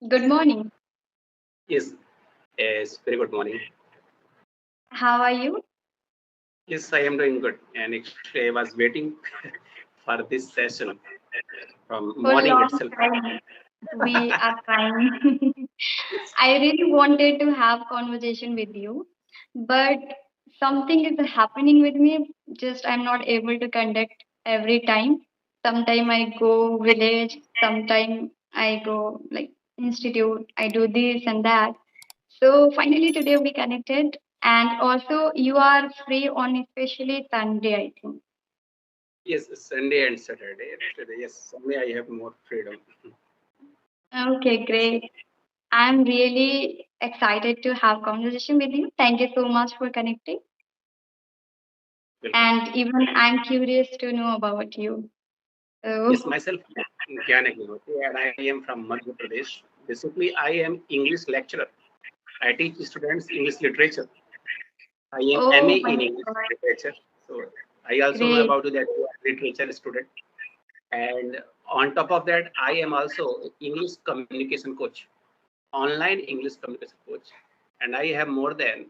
Good morning. Yes, yes, very good morning. How are you? Yes, I am doing good. And actually, I was waiting for this session from For a morning long itself. time, we are trying. I really wanted to have conversation with you, but something is happening with me. Just I'm not able to conduct every time. Sometime I go village, sometime I go like institute. I do this and that. So finally today we connected, and also you are free on especially Sunday, I think. Yes, Sunday and Saturday. Actually, yes, Sunday I have more freedom. Okay, great. I'm really excited to have conversation with you. Thank you so much for connecting. Welcome. And even I'm curious to know about you. Yes, So, myself, Gyanak Nivoti, and I am from Madhya Pradesh. Basically, I am English lecturer. I teach students English literature. I am MA oh my in English God, literature. So I also know great. about that you are literature student. And on top of that, I am also English communication coach, online English communication coach, and I have more than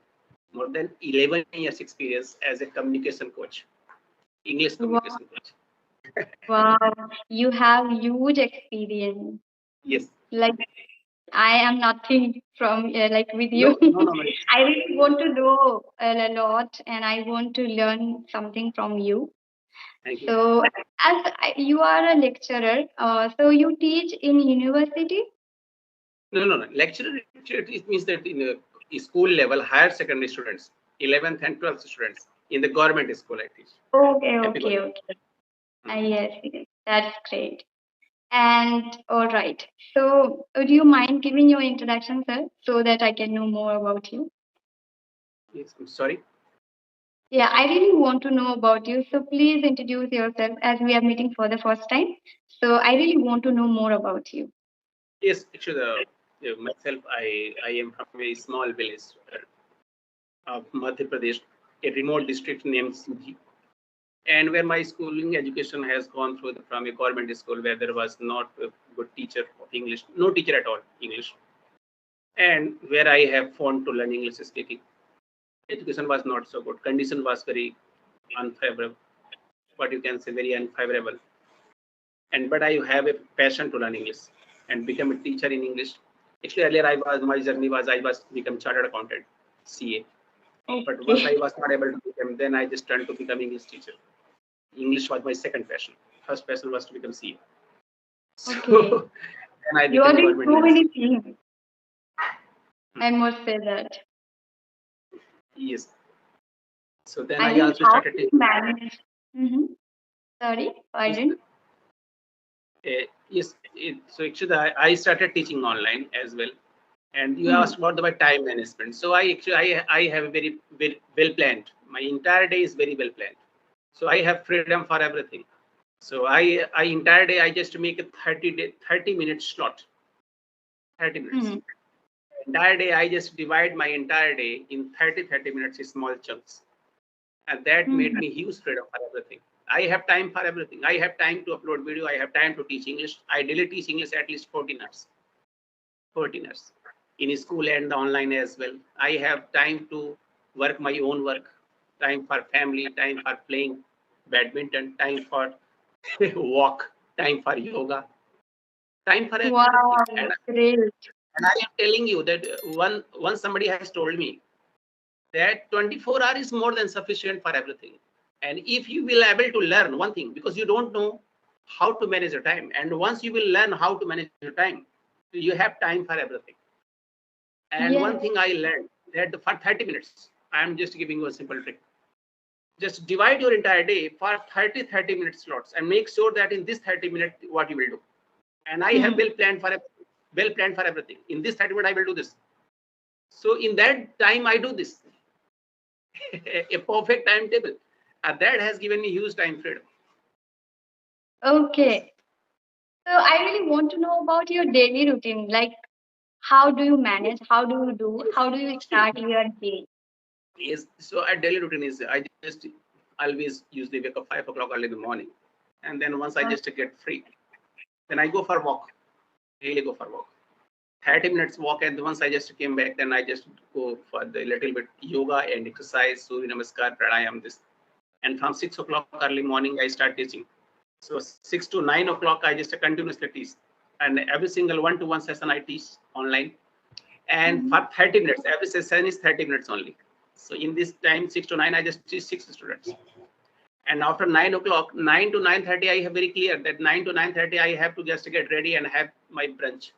11 years experience as a communication coach, English Wow, communication coach. wow. You have huge experience. Yes. Like I am nothing from like with you. No, no, no, no. I really want to know a lot, and I want to learn something from you. Thank you. So, you are a lecturer, so you teach in university? No, no, no. Lecturer it means that in a school level, higher secondary students, 11th and 12th students in the government school I teach. Okay, Happy okay, government. okay. Yes, yes, that's great. And all right. So, would you mind giving your introduction, sir, so that I can know more about you? Yes, I'm sorry. Yeah, I really want to know about you. So, please introduce yourself as we are meeting for the first time. So, I really want to know more about you. Yes, actually, myself, I am from a small village of Madhya Pradesh, a remote district named Sudhi, and where my schooling education has gone through from a government school where there was not a good teacher of English, no teacher at all English, and where I have fond to learn English speaking. Education was not so good. Condition was very unfavorable. What you can say, very unfavorable. And but I have a passion to learn English and become a teacher in English. Actually, earlier my journey was I was become chartered accountant, CA. But once I Okay. was not able to become, then I just turned to become English teacher. English was my second passion. First passion was to become CA. Okay. So then I You are became a doing government so English many teacher. things. I must say that. Yes. So then I I mean, also how started do you teaching. manage? Mm-hmm. Sorry, Yes. pardon. Yes. So actually, I started teaching online as well. And you Hmm. asked about the time management. So I have a very well planned. My entire day is very well planned. So I have freedom for everything. So I entire day I just make a 30 minute slot, 30 minutes. Hmm. Entire day I just divide my entire day in 30 minutes small chunks, and that Hmm. made me huge freedom for everything. I have time for everything. I have time to upload video. I have time to teach English. I daily teach English at least 14 hours. 14 hours in school and online as well. I have time to work my own work, time for family, time for playing badminton, time for walk, time for yoga, time for everything. Wow, great. And I am telling you that once somebody has told me that 24 hours is more than sufficient for everything. And if you will able to learn one thing, because you don't know how to manage your time, and once you will learn how to manage your time, you have time for everything. And one Yes. thing I learned that for 30 minutes, I'm just giving you a simple trick. Just divide your entire day for 30 minute slots and make sure that in this 30 minutes, what you will do. And I have Hmm. well planned for everything. In this 30 minutes, I will do this. So in that time, I do this. A perfect timetable. And that has given me huge time freedom. Yes. Okay. So I really want to know about your daily routine. Like, how do you manage? How do you do? How do you See, start your day? yes. So our daily routine is I just always usually wake up 5 o'clock early in the morning. And then once I Uh, just get free, then I go for a walk. Really go for a walk. 30 minutes walk, and once I just came back, then I just go for the little bit yoga and exercise, Surya Namaskar, Pranayam, this. And from 6 o'clock early morning, I start teaching. So 6 to 9 o'clock, I just continuously teach. And every single one-to-one session I teach online. And Mhm. for 30 minutes, every session is 30 minutes only. So in this time, 6 to 9, I just teach 6 students. And after 9 o'clock, 9 to 9:30, I have very clear that 9 to 9:30, I have to just get ready and have my brunch.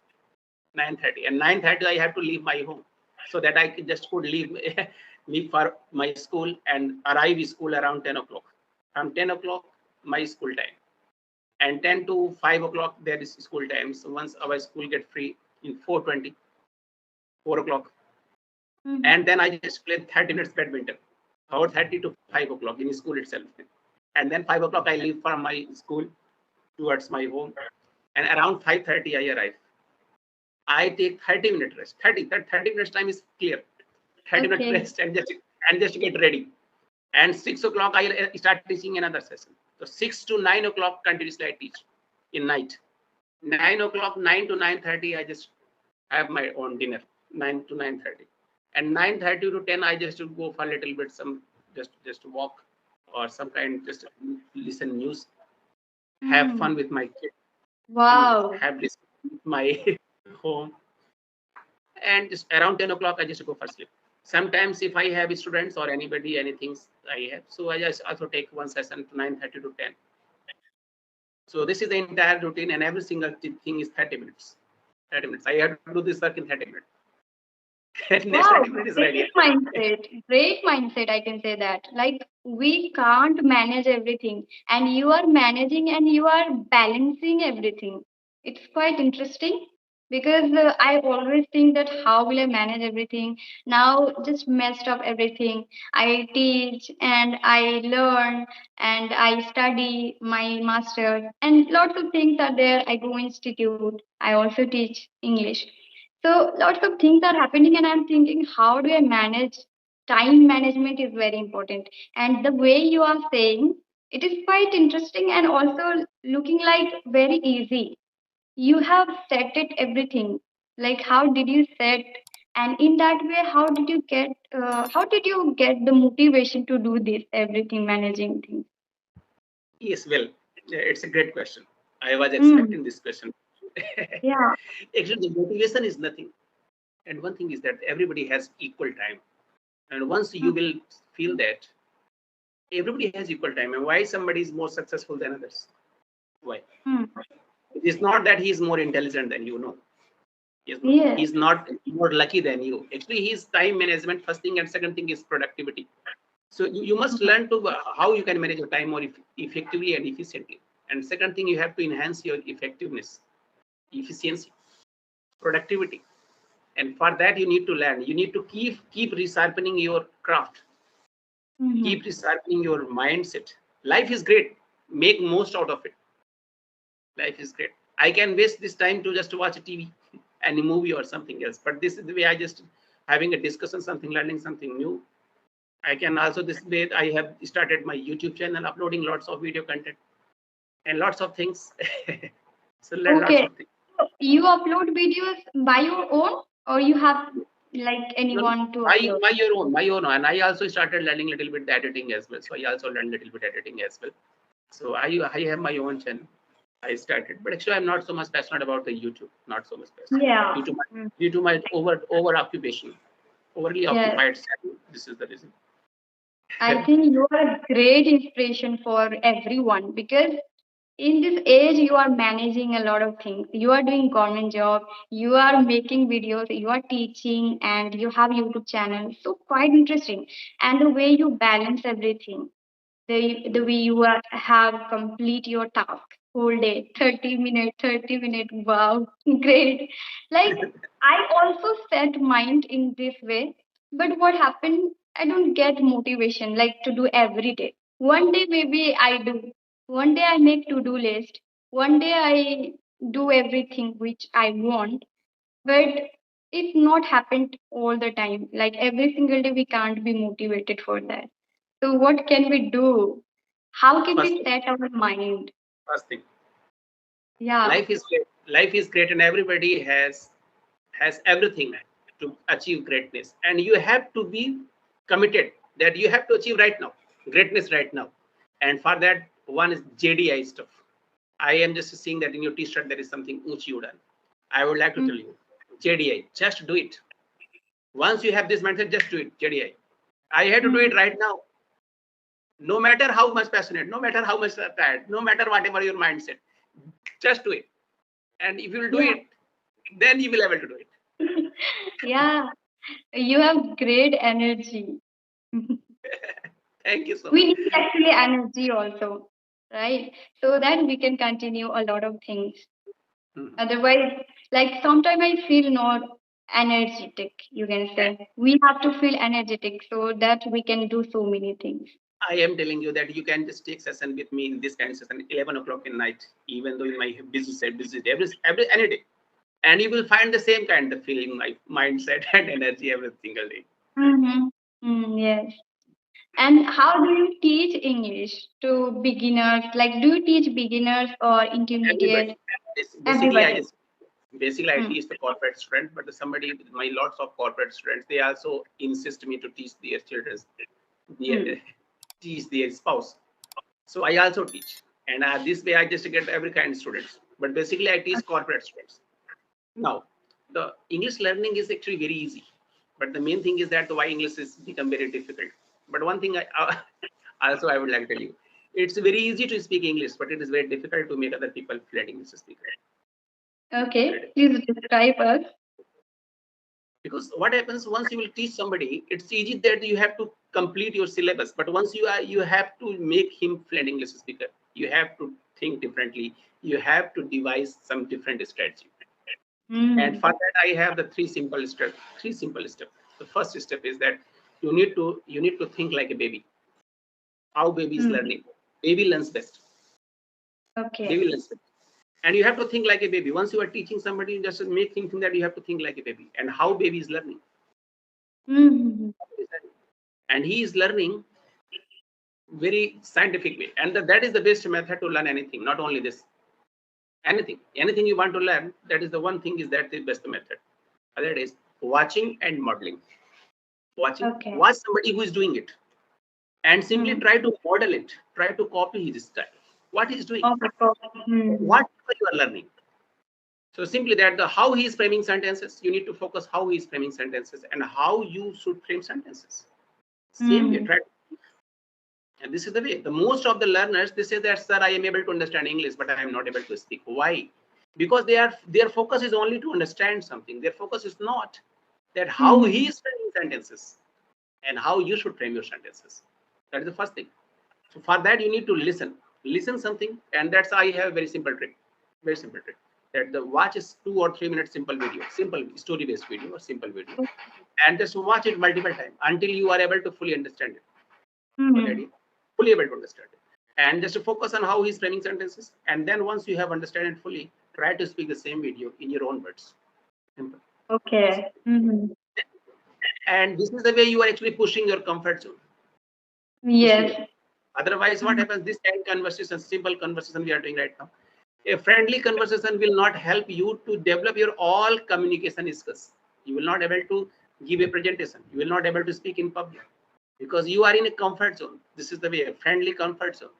9:30, and 9:30 I have to leave my home, so that I just could leave leave for my school and arrive school around 10 o'clock. From 10 o'clock, my school time, and 10 to 5 o'clock there is school time. So once our school get free in 4:20, 4 o'clock, Mhm. and then I just play 30 minutes badminton, 4:30 to 5 o'clock in school itself, and then 5 o'clock I leave from my school towards my home, and around 5:30 I arrive. I take 30 minute rest. 30 minutes time is clear. 30 minute Okay. rest and just get ready. And 6 o'clock I start teaching another session. So 6 to 9 o'clock continuously I teach in night. 9 o'clock, 9 to 9:30 I just have my own dinner. 9 to 9:30. And 9:30 to 10 I just go for a little bit some just walk or some kind, just listen news, have Mm. fun with my kid, and Wow. have this my home. And just around 10 o'clock I just go for sleep. Sometimes if I have students or anybody anything I have, so I just also take one session to 9:30 to 10. So this is the entire routine, and every single thing is 30 minutes. 30 minutes I have to do this work in 30 minutes. And next Wow, 30 minutes is ready. great mindset. Great mindset, I can say that. Like, we can't manage everything, and you are managing and you are balancing everything. It's quite interesting because I always think that how will I manage everything? Now, just messed up everything. I teach and I learn and I study my master, and lots of things are there. I go institute. I also teach English. So lots of things are happening, and I'm thinking, how do I manage? Time management is very important. And the way you are saying, it is quite interesting and also looking like very easy. You have set it everything. Like, how did you set? And in that way, how did you get the motivation to do this everything managing things? Yes, well, it's a great question. I was Mm, expecting this question. yeah. Actually, the motivation is nothing. And one thing is that everybody has equal time. And once you Mm, will feel that everybody has equal time, and why somebody is more successful than others? Why? mm, It is not that he is more intelligent than you, no. yes. He's not more lucky than you. Actually, his time management, first thing, and second thing is productivity. So you must Mm, learn to how you can manage your time more effectively and efficiently. And second thing, you have to enhance your effectiveness, efficiency, productivity. And for that, you need to learn. You need to keep resharpening your craft, mhm. keep resharpening your mindset. Life is great. Make most out of it. Life is great. I can waste this time to just watch a TV and a movie or something else. But this is the way I just having a discussion, something, learning something new. I can also this way I have started my YouTube channel, uploading lots of video content and lots of things. So learn lots Okay. of things. So you upload videos by your own, or you have like No, no, anyone to my upload? my own, and I also started learning a little bit the editing as well. So I also learned a little bit editing as well. So I have my own channel. I started, but actually I'm not so much passionate about the YouTube. Not so much passionate Yeah. due to my Mm. over occupation, overly Yes. occupied schedule. This is the reason. I think you are a great inspiration for everyone because in this age you are managing a lot of things. You are doing government job, you are making videos, you are teaching, and you have YouTube channel. So quite interesting. And the way you balance everything, the way you have complete your task whole day, 30 minute, wow, great. Like, I also set mind in this way, but what happened, I don't get motivation like to do every day. One day maybe I do, one day I make to-do list, one day I do everything which I want, but it's not happened all the time. Like every single day we can't be motivated for that. So what can we do? How can First we thing, set our mind? first thing. Yeah. Life is great. Life is great, and everybody has everything to achieve greatness, and you have to be committed that you have to achieve right now, greatness right now. And for that, one is JDI stuff. I am just seeing that in your T-shirt there is something which you done. I would like to tell you, JDI, just do it. Once you have this mindset, just do it. JDI. I have to do it right now. No matter how much passionate, no matter how much tired, no matter whatever your mindset, just do it. And if you will do Yeah. it, then you will be able to do it. Yeah, you have great energy. Thank you so We much. need actually energy also, right? So that we can continue a lot of things. Mhm. Otherwise, like sometimes I feel not energetic, you can say. We have to feel energetic so that we can do so many things. I am telling you that you can just take session with me in this kind of session 11 o'clock in night, even though in my busy set, busy day, every any day, and you will find the same kind of feeling, my mindset and energy every single day. Mm-hmm. Yes. And how do you teach English to beginners? Like, do you teach beginners or Everybody. intermediate? Basically, I Everybody. just basically I Hmm. teach the corporate student, but somebody, my lots of corporate students, they also insist me to teach their children, Hmm. their, teach their spouse. So I also teach, and this way I just get every kind of students. But basically, I teach corporate students. Now, the English learning is actually very easy, but the main thing is that why English has become very difficult. But one thing also I would like to tell you, it's very easy to speak English, but it is very difficult to make other people fluent English speaker. Okay, please describe us. Because what happens once you will teach somebody, it's easy that you have to complete your syllabus, but once you have to make him fluent English speaker, you have to think differently, you have to devise some different strategy. And Hmm. for that, I have the three simple steps. The first step is that you need to think like a baby. How baby is Hmm. learning. Baby learns best. Okay. Baby learns best. And you have to think like a baby. Once you are teaching somebody, you just make him think that you have to think like a baby. And how baby is learning. Hmm. And he is learning very scientific way. And that is the best method to learn anything. Not only this, anything you want to learn, that is the one thing is that the best method. Other is watching and modeling. Okay. Watch somebody who is doing it and simply Hmm. try to model it, try to copy his style, what he's doing, Okay. Hmm. what you are learning. So simply that the how he is framing sentences, you need to focus how he is framing sentences and how you should frame sentences. Same way, Hmm. try. And this is the way. The most of the learners, they say that, sir, I am able to understand English, but I am not able to speak. Why? Because their focus is only to understand something. Their focus is not that how Hmm. he is framing sentences and how you should frame your sentences. That is the first thing. So for that, you need to listen something, and that's I have a very simple trick, very simple trick. That the watch is 2 or 3 minute simple video, simple story-based video or simple video, and just watch it multiple times until you are able to fully understand it. Got the Hmm. idea? Fully able to understand it, and just to focus on how he's framing sentences. And then once you have understand it fully, try to speak the same video in your own words. Simple. Okay. Hmm. And this is the way you are actually pushing your comfort zone. Pushing Yes. it. Otherwise, what Hmm. happens? This kind of conversation, simple conversation we are doing right now, a friendly conversation will not help you to develop your all communication skills. You will not able to give a presentation. You will not able to speak in public because you are in a comfort zone. This is the way, a friendly comfort zone.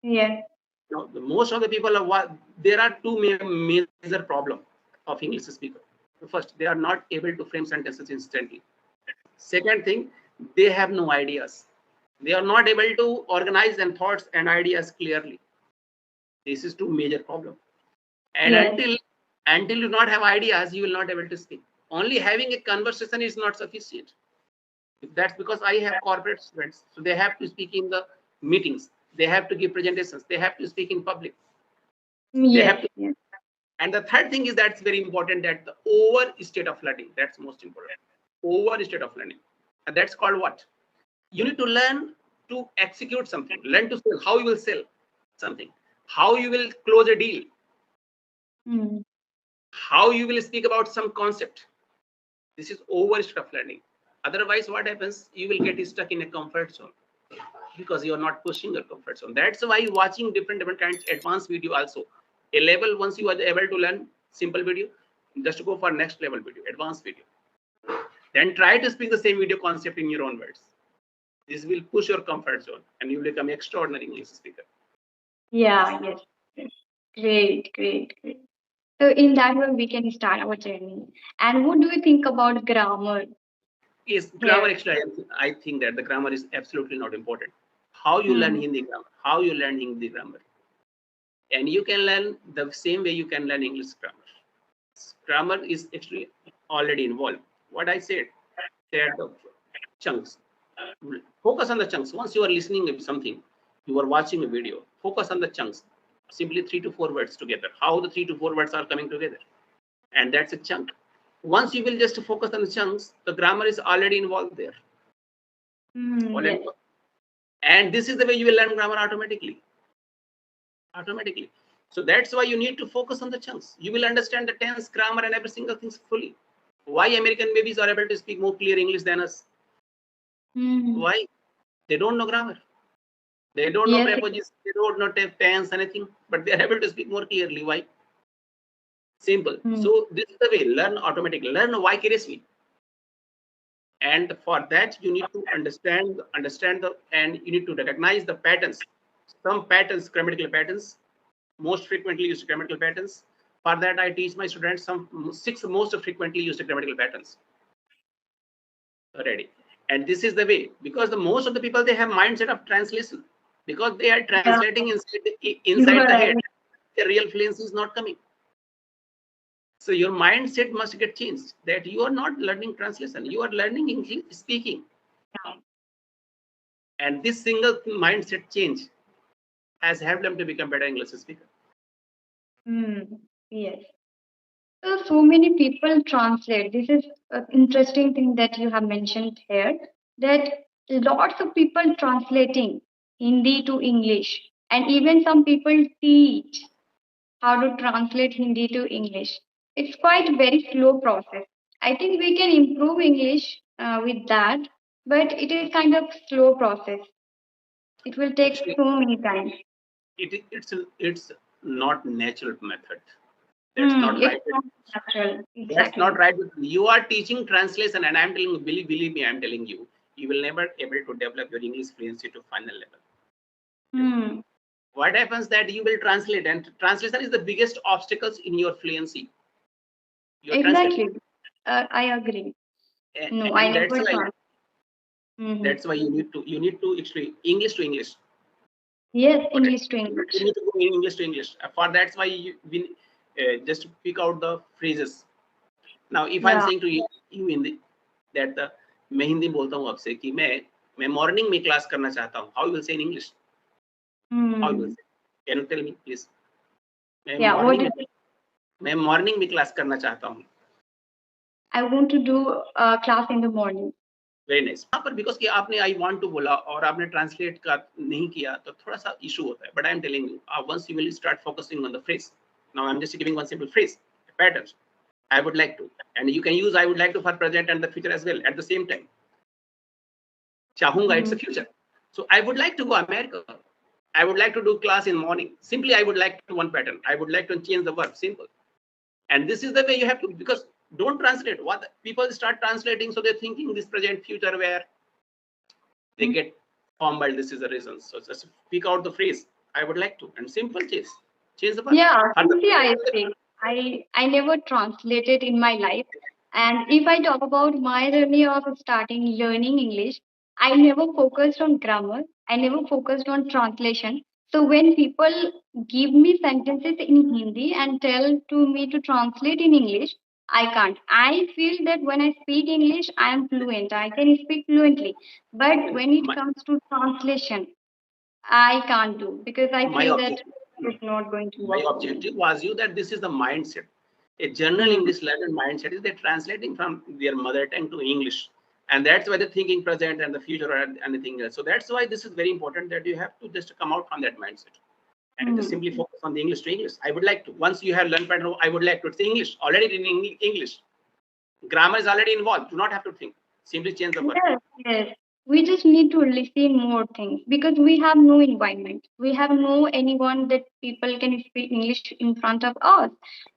Yes. Now, most of the people are what there are two major problem of English speaker. First, they are not able to frame sentences instantly. Second thing, they have no ideas. They are not able to organize and thoughts and ideas clearly. This is two major problem. And Yes. until you not have ideas, you will not able to speak. Only having a conversation is not sufficient. That's because I have corporate students, so they have to speak in the meetings. They have to give presentations. They have to speak in public. They have Yes. to. Yes. And the third thing is that's very important, that the over state of learning. That's most important. Over state of learning. And that's called what? You need to learn to execute something. Learn to sell. How you will sell something. How you will close a deal. Hmm. How you will speak about some concept. This is over state of learning. Otherwise, what happens? You will get stuck in a comfort zone because you are not pushing your comfort zone. That's why watching different kinds advanced video also. A level once you are able to learn simple video, Just go for next level video, advanced video. Then try to speak the same video concept in your own words. This will push your comfort zone and you will become extraordinary English speaker. Yeah, yes. Yes. Great, great, great. So in that way, we can start our journey. And what do you think about grammar Yes, grammar here? actually, I think that the grammar is absolutely not important. How you learn Hmm. Hindi grammar, how you learn Hindi grammar. And you can learn the same way you can learn English grammar. Grammar is actually already involved. What I said, there are the chunks. Focus on the chunks. Once you are listening to something, you are watching a video, focus on the chunks. Simply 3 to 4 words together. How the 3 to 4 words are coming together. And that's a chunk. Once you will just focus on the chunks, the grammar is already involved there. Hmm, Already. yes. And this is the way you will learn grammar automatically. Automatically. So that's why you need to focus on the chunks. You will understand the tense, grammar, and every single thing fully. Why American babies are able to speak more clear English than us? Hmm. Why? They don't know grammar. They don't know Yes. prepositions. They don't know tense, anything. But they are able to speak more clearly. Why? Simple. Hmm. So this is the way. Learn automatically. Learn vicariously. And for that, you need to understand the, and you need to recognize the patterns. Some patterns, grammatical patterns, most frequently used grammatical patterns. For that, I teach my students some 6 most frequently used grammatical patterns already. And this is the way, because the most of the people, they have mindset of translation, because they are Yeah, translating you inside are the head. right. The real fluency is not coming. So your mindset must get changed. That you are not learning translation, you are learning English speaking. And this single mindset change has helped them to become better English speaker. Hmm. Yes. So many people translate. This is an interesting thing that you have mentioned here, that lots of people translating Hindi to English, and even some people teach how to translate Hindi to English. It's quite a very slow process. I think we can improve English with that, but it is kind of slow process. It will take Actually, so many times. it's not natural method. That's Hmm, not it's right. not natural. That's not Exactly. right. You are teaching translation, and I'm telling you, believe me, I'm telling you, you will never able to develop your English fluency to final level. Hmm, What happens that you will translate, and translation is the biggest obstacles in your fluency. Your translate, exactly. I agree. No, I and never tried. Hmm. that's why you need to actually English to English. Yes, What English to you English. need to go in English to English. For that's why just pick out the phrases. Now, if I'm Yeah. saying to you in the that मैं हिंदी बोलता हूँ आपसे कि मैं morning में class करना चाहता हूँ. How you will say in English? How you will Hmm. say? Can you tell me, please? मैं Yeah. What मॉर्निंग is में मैं मॉर्निंग में क्लास करना चाहता हूँ. I want to do a class in the morning. Very nice. यहाँ पर because कि आपने आई वांट टू बोला और आपने ट्रांसलेट का नहीं किया तो थोड़ा सा इशू होता है. But I am telling you, once you will start focusing on the phrase. Now I am just giving one simple phrase, pattern. I would like to, and you can use I would like to for present and the future as well at the same time. Chahunga, it's Hmm. a future. So I would like to go America. I would like to do class in morning. Simply, I would like to one pattern. I would like to change the verb. Simple. And this is the way you have to, because don't translate. What people start translating, so they're thinking this present future where they get fumbled. This is the reason. So just pick out the phrase. I would like to, and simple change the verb. Yeah, For the simply I speak. I never translated in my life. And if I talk about my journey of starting learning English, I never focused on grammar. I never focused on translation. So when people give me sentences in Hindi and tell to me to translate in English, I can't. I feel that when I speak English, I am fluent. I can speak fluently. But when it my, comes to translation, I can't do because I my feel that objective. it's not going to My work for me. objective was you that this is the mindset. A general Hmm. English learner mindset is they're translating from their mother tongue to English. And that's why they're thinking present and the future or anything else. So that's why this is very important that you have to just come out from that mindset and just Hmm. simply focus on the English to English. I would like to. Once you have learned pattern, I would like to. It's English. Already in English. Grammar is already involved. Do not have to think. Simply change the verb. Yes, yes. We just need to listen more things because we have no environment. We have no anyone that people can speak English in front of us,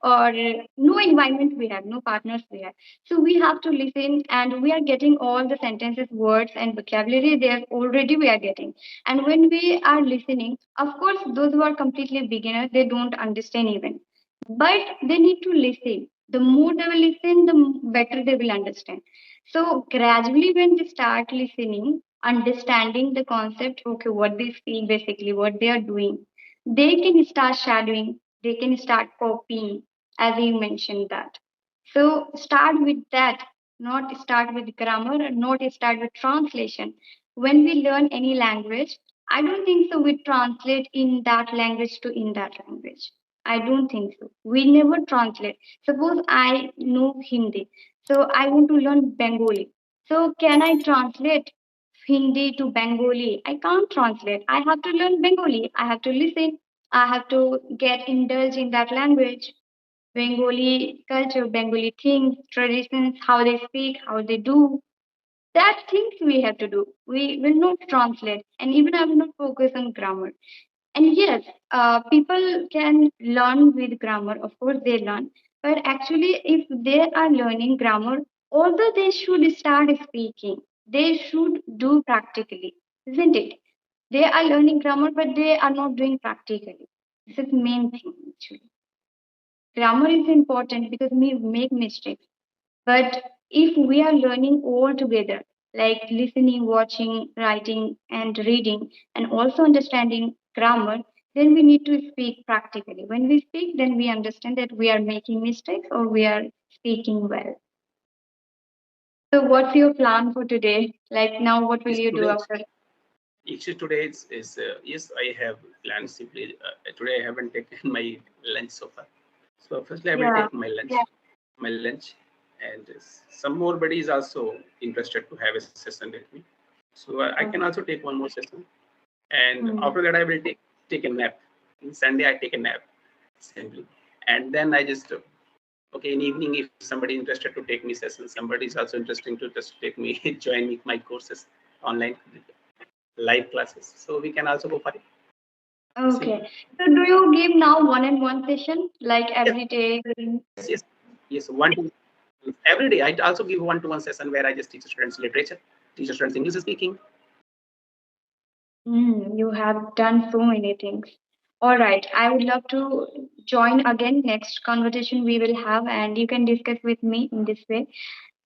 or no environment we have, no partners we have. So we have to listen, and we are getting all the sentences, words, and vocabulary there already we are getting. And when we are listening, of course, those who are completely beginners, they don't understand even, but they need to listen. The more they will listen, the better they will understand. So gradually, when they start listening, understanding the concept, okay, what they speak basically, what they are doing, they can start shadowing, they can start copying, as you mentioned that. So start with that, not start with grammar, not start with translation. When we learn any language, I don't think so we translate in that language to in that language. I don't think so. We never translate. Suppose I know Hindi, so I want to learn Bengali. So can I translate Hindi to Bengali? I can't translate. I have to learn Bengali. I have to listen. I have to get indulged in that language. Bengali culture, Bengali things, traditions, how they speak, how they do. That things we have to do. We will not translate, and even I will not focus on grammar. And yes, people can learn with grammar. Of course, they learn. But actually, if they are learning grammar, although they should start speaking, they should do practically, isn't it? They are learning grammar, but they are not doing practically. This is the main thing, actually. Grammar is important because we make mistakes. But if we are learning all together, like listening, watching, writing, and reading, and also understanding grammar, then we need to speak practically. When we speak, then we understand that we are making mistakes or we are speaking well. So, what's your plan for today? Like now, what will Yes, you do today, after? today is yes, I have planned simply. Today I haven't taken my lunch so far. So firstly, I will Yeah. take my lunch, and some more buddies also interested to have a session with me. So I can Okay. also take one more session, and Hmm. after that I will take a nap. In Sunday I take a nap simply, and then I just okay in evening if somebody interested to take me sessions, somebody is also interesting to just take me join me my courses online live classes. So we can also go for it simply. Okay. So, do you give now one-on-one session like Yes, every day? yes, yes. One to every day. I also give one-to-one session where I just teach students literature, teach students English speaking. You have done so many things. All right. I would love to join again next conversation we will have, and you can discuss with me in this way.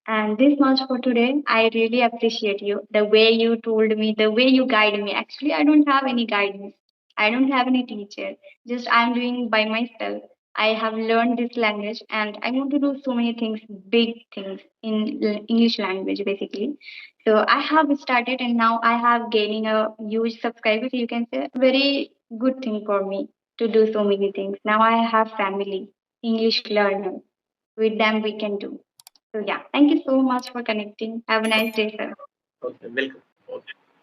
And this much for today. I really appreciate you. The way you told me, the way you guide me. Actually, I don't have any guidance. I don't have any teacher. Just I'm doing by myself. I have learned this language and I want to do so many things, big things in English language basically. So I have started and now I have gaining a huge subscribers. You can say very good thing for me to do so many things. Now I have family, English learner. With them we can do. So yeah, thank you so much for connecting. Have a nice day, sir. Okay, welcome.